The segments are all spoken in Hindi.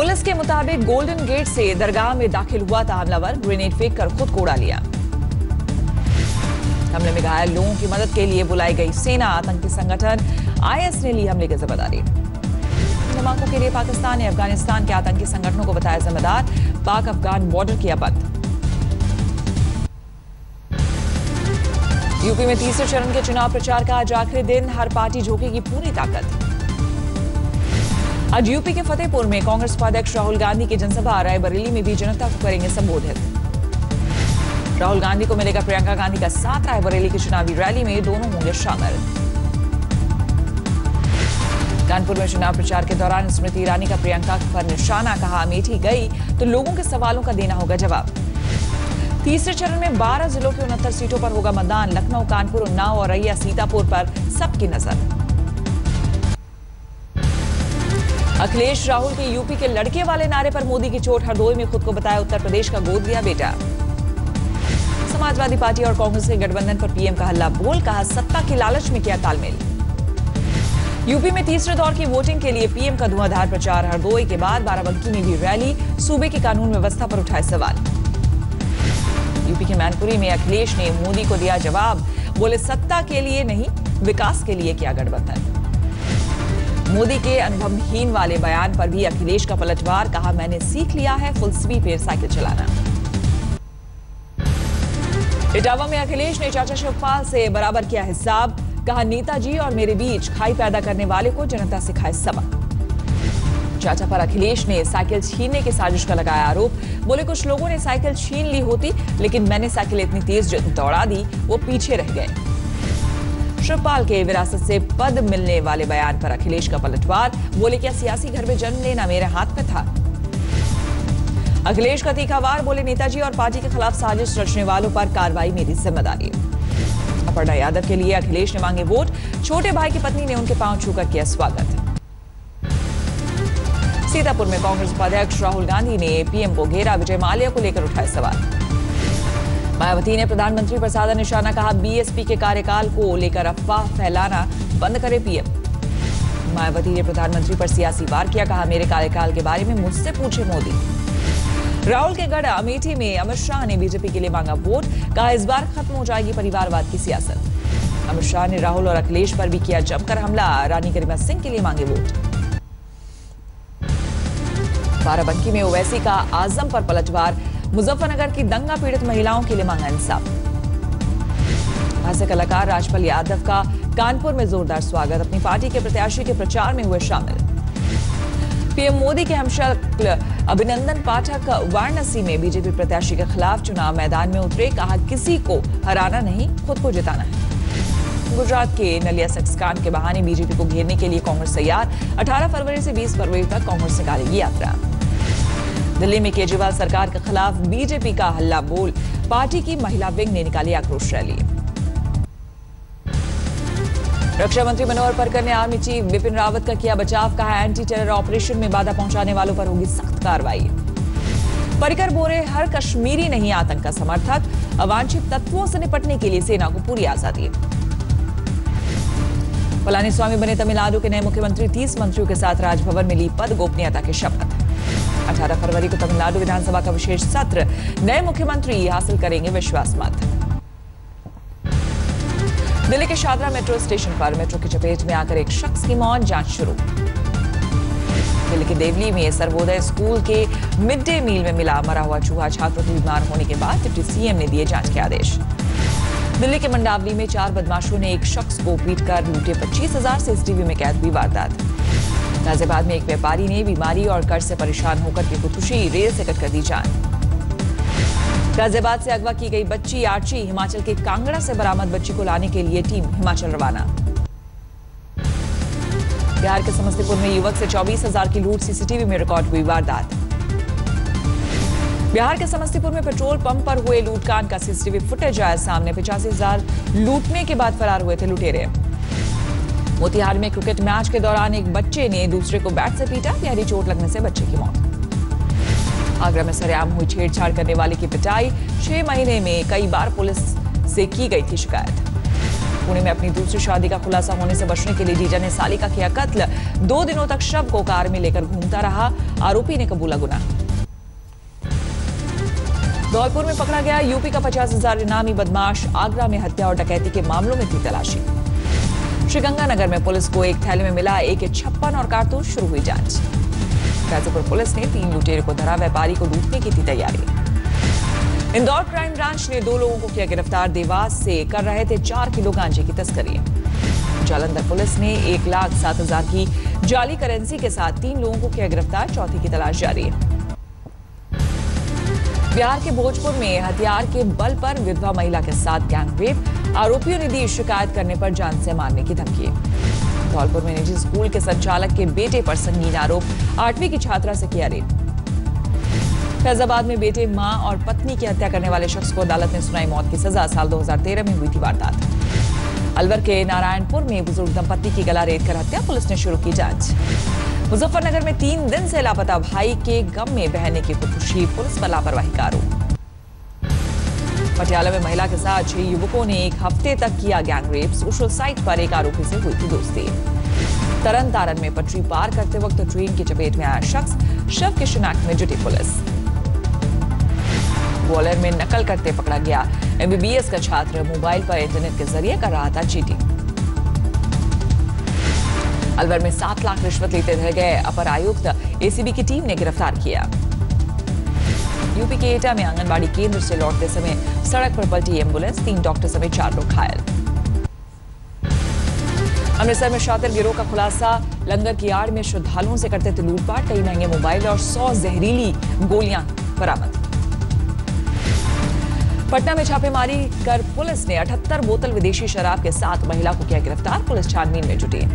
पुलिस के मुताबिक गोल्डन गेट से दरगाह में दाखिल हुआ था हमलावर, ग्रेनेड फेंक कर खुद को उड़ा लिया। हमले में घायल लोगों की मदद के लिए बुलाई गई सेना। आतंकी संगठन IS ने ली हमले की जिम्मेदारी। धमाकों के लिए पाकिस्तान ने अफगानिस्तान के आतंकी संगठनों को बताया जिम्मेदार। पाक अफगान बॉर्डर किया बंद। यूपी में तीसरे चरण के चुनाव प्रचार का आज आखिरी दिन, हर पार्टी झोंकेगी पूरी ताकत। आज यूपी के फतेहपुर में कांग्रेस उपाध्यक्ष राहुल गांधी की जनसभा, रायबरेली में भी जनता को करेंगे संबोधित। राहुल गांधी को मिलेगा प्रियंका गांधी का साथ, रायबरेली की चुनावी रैली में दोनों होंगे शामिल। कानपुर में चुनाव प्रचार के दौरान स्मृति ईरानी का प्रियंका पर निशाना, कहा अमेठी गई तो लोगों के सवालों का देना होगा जवाब। तीसरे चरण में 12 जिलों की 69 सीटों पर होगा मतदान। लखनऊ, कानपुर, उन्नाव, औरैया, सीतापुर पर सबकी नजर। अखिलेश राहुल के यूपी के लड़के वाले नारे पर मोदी की चोट, हरदोई में खुद को बताया उत्तर प्रदेश का गोद लिया बेटा। समाजवादी पार्टी और कांग्रेस के गठबंधन पर पीएम का हल्ला बोल, कहा सत्ता की लालच में किया तालमेल। यूपी में तीसरे दौर की वोटिंग के लिए पीएम का धुआंधार प्रचार, हरदोई के बाद बाराबंकी में भी रैली, सूबे की कानून व्यवस्था पर उठाए सवाल। यूपी के मैनपुरी में अखिलेश ने मोदी को दिया जवाब, बोले सत्ता के लिए नहीं विकास के लिए किया गठबंधन। मोदी के अनुभवहीन वाले बयान पर भी अखिलेश का पलटवार, कहा मैंने सीख लिया है फुल स्पीड पर साइकिल चलाना। इटावा में अखिलेश ने चाचा शिवपाल से बराबर किया हिसाब, कहा नेताजी और मेरे बीच खाई पैदा करने वाले को जनता सिखाए सबक। चाचा पर अखिलेश ने साइकिल छीनने की साजिश का लगाया आरोप, बोले कुछ लोगों ने साइकिल छीन ली होती, लेकिन मैंने साइकिल इतनी तेज दौड़ा दी वो पीछे रह गए। शिवपाल के विरासत से पद मिलने वाले बयान पर अखिलेश का पलटवार, बोले क्या सियासी घर में जन्म लेना मेरे हाथ में था। अखिलेश का तीखा वार, बोले नेताजी और पार्टी के खिलाफ साजिश रचने वालों पर कार्रवाई मेरी जिम्मेदारी। अपर्णा यादव के लिए अखिलेश ने मांगे वोट, छोटे भाई की पत्नी ने उनके पांव छूकर किया स्वागत। सीतापुर में कांग्रेस उपाध्यक्ष राहुल गांधी ने पीएम को घेरा, विजय माल्या को लेकर उठाए सवाल। मायावती ने प्रधानमंत्री पर साधा निशाना, कहा बीएसपी के कार्यकाल को लेकर अफवाह फैलाना बंद करे पीएम। मायावती ने प्रधानमंत्री पर सियासी वार किया, कहा मेरे कार्यकाल के बारे में मुझसे पूछे मोदी। राहुल के गढ़ अमेठी में अमित शाह ने बीजेपी के लिए मांगा वोट, कहा इस बार खत्म हो जाएगी परिवारवाद की सियासत। अमित शाह ने राहुल और अखिलेश पर भी किया जमकर हमला, रानी गरिमा सिंह के लिए मांगे वोट। बाराबंकी में ओवैसी का आजम पर पलटवार, मुजफ्फरनगर की दंगा पीड़ित महिलाओं के लिए मांगा इंसाफ। हास्य कलाकार राजपाल यादव का कानपुर में जोरदार स्वागत, अपनी पार्टी के प्रत्याशी के प्रचार में हुए शामिल। पीएम मोदी के हमशक्ल अभिनंदन पाठक वाराणसी में बीजेपी प्रत्याशी के खिलाफ चुनाव मैदान में उतरे, कहा किसी को हराना नहीं खुद को जिताना है। गुजरात के नलिया सेक्स कांड के बहाने बीजेपी को घेरने के लिए कांग्रेस तैयार, 18 फरवरी से 20 फरवरी तक कांग्रेस निकालेगी यात्रा। दिल्ली में केजरीवाल सरकार के खिलाफ बीजेपी का हल्ला बोल, पार्टी की महिला विंग ने निकाली आक्रोश रैली। रक्षा मंत्री मनोहर पर्रिकर ने आर्मी चीफ बिपिन रावत का किया बचाव, कहा एंटी टेरर ऑपरेशन में बाधा पहुंचाने वालों पर होगी सख्त कार्रवाई। पर्रिकर बोले हर कश्मीरी नहीं आतंक का समर्थक, अवांछित तत्वों से निपटने के लिए सेना को पूरी आजादी। पलानीस्वामी बने तमिलनाडु के नए मुख्यमंत्री, 30 मंत्रियों के साथ राजभवन में ली पद गोपनीयता की शपथ। 18 फरवरी को तमिलनाडु विधानसभा का विशेष सत्र, नए मुख्यमंत्री हासिल करेंगे विश्वास मत। दिल्ली के शादरा मेट्रो स्टेशन पर मेट्रो की चपेट में आकर एक शख्स की मौत, जांच शुरू। दिल्ली के देवली में सर्वोदय स्कूल के मिड डे मील में मिला मरा हुआ चूहा, छात्रों के बीमार होने के बाद डिप्टी सीएम ने दिए जांच के आदेश। दिल्ली के मंडावली में 4 बदमाशों ने एक शख्स को पीटकर लूटे 25,000, सीसीटीवी में कैद हुई वारदात। गाजियाबाद में एक व्यापारी ने बीमारी और कर्ज से परेशान होकर की खुदकुशी, रेल से कटकर दी जान। गाजियाबाद से अगवा की गई बच्ची आर्ची, हिमाचल के कांगड़ा से बरामद बच्ची को लाने के लिए टीम हिमाचल रवाना। बिहार के समस्तीपुर में युवक से 24,000 की लूट, सीसीटीवी में रिकॉर्ड हुई वारदात। बिहार के समस्तीपुर में पेट्रोल पंप पर हुए लूटकांड का सीसीटीवी फुटेज आया सामने, 85,000 लूटने के बाद फरार हुए थे लुटेरे। मोतिहारी में क्रिकेट मैच के दौरान एक बच्चे ने दूसरे को बैट से पीटा, गहरी चोट लगने से बच्चे की मौत। आगरा में सरेआम हुई छेड़छाड़ करने वाले की पिटाई, 6 महीने में कई बार पुलिस से की गई थी शिकायत। पुणे में अपनी दूसरी शादी का खुलासा होने से बचने के लिए जीजा ने साली का किया कत्ल। 2 दिनों तक शव को कार में लेकर घूमता रहा। आरोपी ने कबूला गुनाह। धौलपुर में पकड़ा गया यूपी का 50,000 इनामी बदमाश। आगरा में हत्या और डकैती के मामलों में थी तलाशी। श्रीगंगानगर में पुलिस को एक थैले में मिला AK-56 और कारतूस। शुरू हुई जांच। गाजीपुर पुलिस ने 3 लुटेरे को धरा। व्यापारी को लूटने की थी तैयारी। इंदौर क्राइम ब्रांच ने 2 लोगों को किया गिरफ्तार। देवास से कर रहे थे 4 किलो गांजे की तस्करी। जालंधर पुलिस ने 1,07,000 की जाली करेंसी के साथ 3 लोगों को किया गिरफ्तार। चौथी की तलाश जारी है। बिहार के भोजपुर में हथियार के बल पर विधवा महिला के साथ गैंगरेप। आरोपियों ने दी शिकायत करने पर जान से मारने की धमकी। धौलपुर में निजी स्कूल के संचालक के बेटे पर संगीन आरोप। 8वीं की छात्रा से किया रेप। फैजाबाद में बेटे, मां और पत्नी की हत्या करने वाले शख्स को अदालत ने सुनाई मौत की सजा। साल 2013 में हुई थी वारदात। अलवर के नारायणपुर में बुजुर्ग दंपति की गला रेत कर हत्या। पुलिस ने शुरू की जांच। मुजफ्फरनगर में 3 दिन से लापता भाई के गम में बहन की खुदकुशी। पुलिस पर लापरवाही का आरोप। पटियाला में महिला के साथ 6 युवकों ने 1 हफ्ते तक किया गैंगरेप। सोशल साइट पर एक आरोपी से हुई थी दोस्ती। तरन तारण में पटरी पार करते वक्त ट्रेन की चपेट में आया शख्स। शव की शिनाख्त में जुटी पुलिस। ग्वालियर में नकल करते पकड़ा गया MBBS का छात्र। मोबाइल पर इंटरनेट के जरिए कर रहा था चीटिंग। अलवर में 7 लाख रिश्वत लेते रह गए अपर आयुक्त। ACB की टीम ने गिरफ्तार किया। यूपी के एटा में आंगनबाड़ी केंद्र से लौटते समय सड़क पर पलटी एम्बुलेंस। 3 डॉक्टर समेत 4 लोग घायल। अमृतसर में शातिर गिरोह का खुलासा। लंगर की आड़ में श्रद्धालुओं से करते थे लूटपाट। कई महंगे मोबाइल और 100 जहरीली गोलियां बरामद। पटना में छापेमारी कर पुलिस ने 78 बोतल विदेशी शराब के साथ महिला को किया गिरफ्तार। पुलिस छानबीन में जुटी।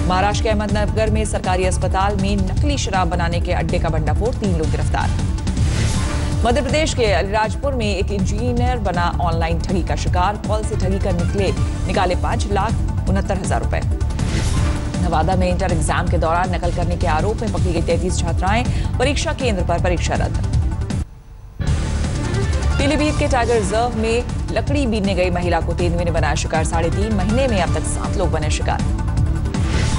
महाराष्ट्र के अहमदनगर में सरकारी अस्पताल में नकली शराब बनाने के अड्डे का भंडाफोड़। 3 लोग गिरफ्तार। मध्य प्रदेश के अलीराजपुर में एक इंजीनियर बना ऑनलाइन ठगी का शिकार। कॉल से ठगी कर निकाले 5,69,000 रुपए। नवादा में इंटर एग्जाम के दौरान नकल करने के आरोप में पकड़ी गई 33 छात्राएं। परीक्षा केंद्र पर परीक्षा रद्द। पीलीभीत के टाइगर रिजर्व में लकड़ी बीनने गई महिला को तेंदुए ने बनाया शिकार। 3.5 महीने में अब तक 7 लोग बने शिकार।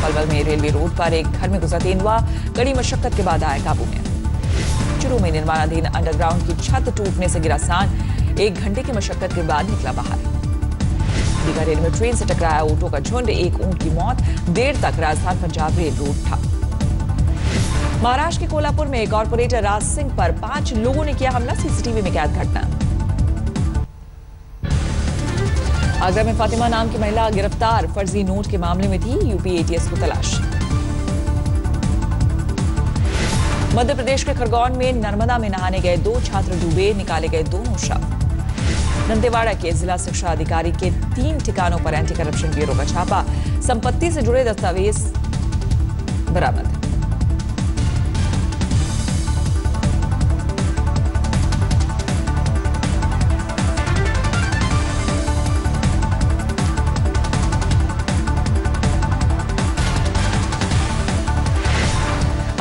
पलवल में रेलवे रोड पर एक घर में घुसा तेंदुआ। कड़ी मशक्कत के बाद आया काबू में। चुरू में निर्माणाधीन अंडरग्राउंड की छत टूटने से गिरा सांड। 1 घंटे की मशक्कत के बाद निकला बाहर। बीकानेर में ट्रेन से टकराया ऊंटों का झुंड। 1 ऊंट की मौत। देर तक राजस्थान पंजाब रेल रोड था। महाराष्ट्र के कोल्हापुर में कॉर्पोरेटर राज सिंह पर 5 लोगों ने किया हमला। CCTV में कैद घटना। आगरा में फातिमा नाम की महिला गिरफ्तार। फर्जी नोट के मामले में थी। यूपी ATS को तलाश। मध्य प्रदेश के खरगोन में नर्मदा में नहाने गए 2 छात्र डूबे। निकाले गए दोनों शव। दंतेवाड़ा के जिला शिक्षा अधिकारी के 3 ठिकानों पर एंटी करप्शन ब्यूरो का छापा। संपत्ति से जुड़े दस्तावेज बरामद।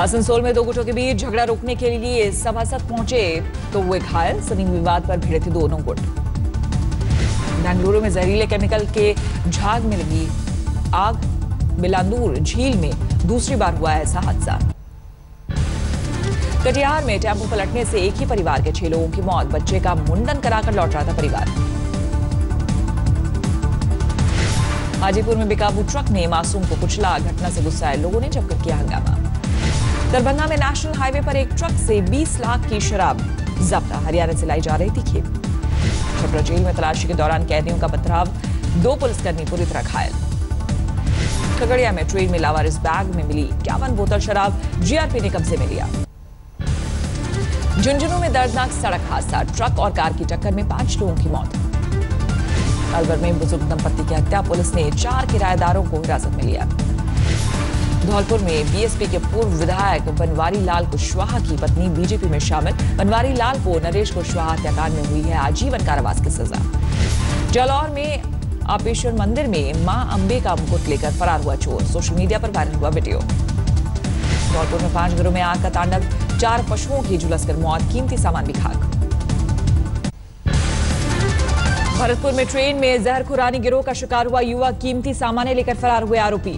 आसनसोल में 2 गुटों के बीच झगड़ा रोकने के लिए सभासद पहुंचे तो हुए घायल। जमीन विवाद पर भिड़े थे दोनों गुट। बेंगलुरु में जहरीले केमिकल के झाग में लगी आग। बिलांदूर झील में दूसरी बार हुआ ऐसा हादसा। कटिहार में टेम्पो पलटने से एक ही परिवार के 6 लोगों की मौत। बच्चे का मुंडन कराकर लौट रहा था परिवार। हाजीपुर में बेकाबू ट्रक ने मासूम को कुचला। घटना से गुस्साए लोगों ने जमकर किया हंगामा। दरभंगा में नेशनल हाईवे पर एक ट्रक से 20 लाख की शराब जब्त। हरियाणा से लाई जा रही थी खेप। छपरा जेल में तलाशी के दौरान कैदियों का पथराव। 2 पुलिसकर्मी पूरी तरह घायल। खगड़िया में ट्रेन में लावारिस बैग में मिली 51 बोतल शराब। GRP ने कब्जे में लिया। झुंझुनू में दर्दनाक सड़क हादसा। ट्रक और कार की टक्कर में 5 लोगों की मौत। अलवर में बुजुर्ग दंपति की हत्या। पुलिस ने 4 किराएदारों को हिरासत में लिया। धौलपुर में BSP के पूर्व विधायक बनवारी लाल कुशवाहा की पत्नी BJP में शामिल। बनवारी लाल को नरेश कुशवाहा हत्याकांड में हुई है आजीवन कारावास की सजा। जालौर में आपेश्वर मंदिर में मां अंबे का मुकुट लेकर फरार हुआ चोर। सोशल मीडिया पर वायरल हुआ वीडियो। धौलपुर में 5 घरों में आग का तांडव। 4 पशुओं की झुलसकर मौत। कीमती सामान भी खाक। भरतपुर में ट्रेन में जहर खुरानी गिरोह का शिकार हुआ युवक, कीमती सामान लेकर फरार हुए आरोपी।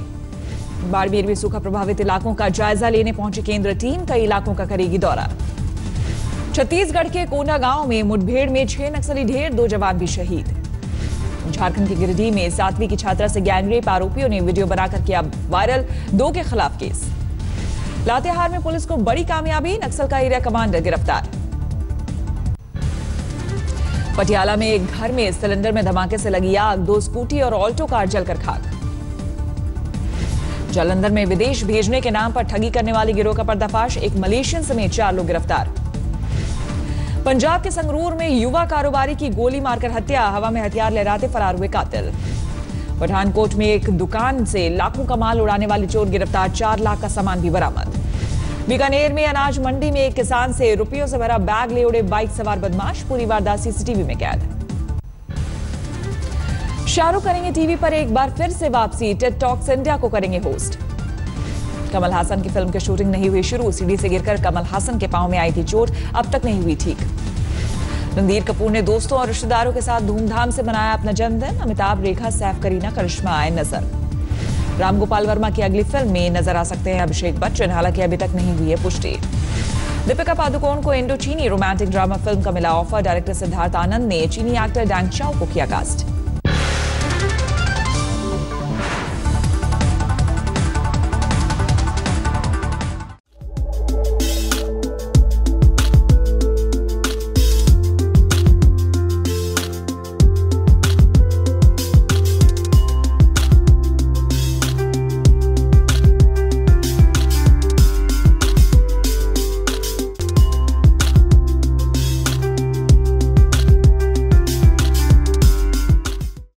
बाड़मेर में सूखा प्रभावित इलाकों का जायजा लेने पहुंची केंद्र टीम, कई इलाकों का करेगी दौरा। छत्तीसगढ़ के कोंडा गांव में मुठभेड़ में 6 नक्सली ढेर, 2 जवान भी शहीद। झारखंड के गिरिडीह में 7वीं की छात्रा से गैंगरेप, आरोपियों ने वीडियो बनाकर किया वायरल, 2 के खिलाफ केस। लातेहार में पुलिस को बड़ी कामयाबी, नक्सल का एरिया कमांडर गिरफ्तार। पटियाला में एक घर में सिलेंडर में धमाके से लगी आग, 2 स्कूटी और ऑल्टो कार जलकर खाक। जालंधर में विदेश भेजने के नाम पर ठगी करने वाले गिरोह का पर्दाफाश, एक मलेशियन समेत 4 लोग गिरफ्तार। पंजाब के संगरूर में युवा कारोबारी की गोली मारकर हत्या, हवा में हथियार लहराते फरार हुए कातिल। पठानकोट में एक दुकान से लाखों का माल उड़ाने वाले चोर गिरफ्तार, 4 लाख का सामान भी बरामद। बीकानेर में अनाज मंडी में एक किसान से रुपयों से भरा बैग ले उड़े बाइक सवार बदमाश, पूरी वारदात सीसीटीवी में कैद। शाहरुख करेंगे टीवी पर एक बार फिर से वापसी, टेड टॉक्स इंडिया को करेंगे होस्ट। कमल हासन की फिल्म की शूटिंग नहीं हुई शुरू, सीढ़ी से गिरकर कमल हासन के पांव में आई थी चोट, अब तक नहीं हुई ठीक। रणबीर कपूर ने दोस्तों और रिश्तेदारों के साथ धूमधाम से मनाया अपना जन्मदिन, अमिताभ, रेखा, सैफ, करीना, करिश्मा आए नजर। रामगोपाल वर्मा की अगली फिल्म में नजर आ सकते हैं अभिषेक बच्चन, हालांकि अभी तक नहीं हुई है पुष्टि। दीपिका पादुकोण को इंडो चीनी रोमांटिक ड्रामा फिल्म का मिला ऑफर, डायरेक्टर सिद्धार्थ आनंद ने चीनी एक्टर डैंग चाओ को किया कास्ट।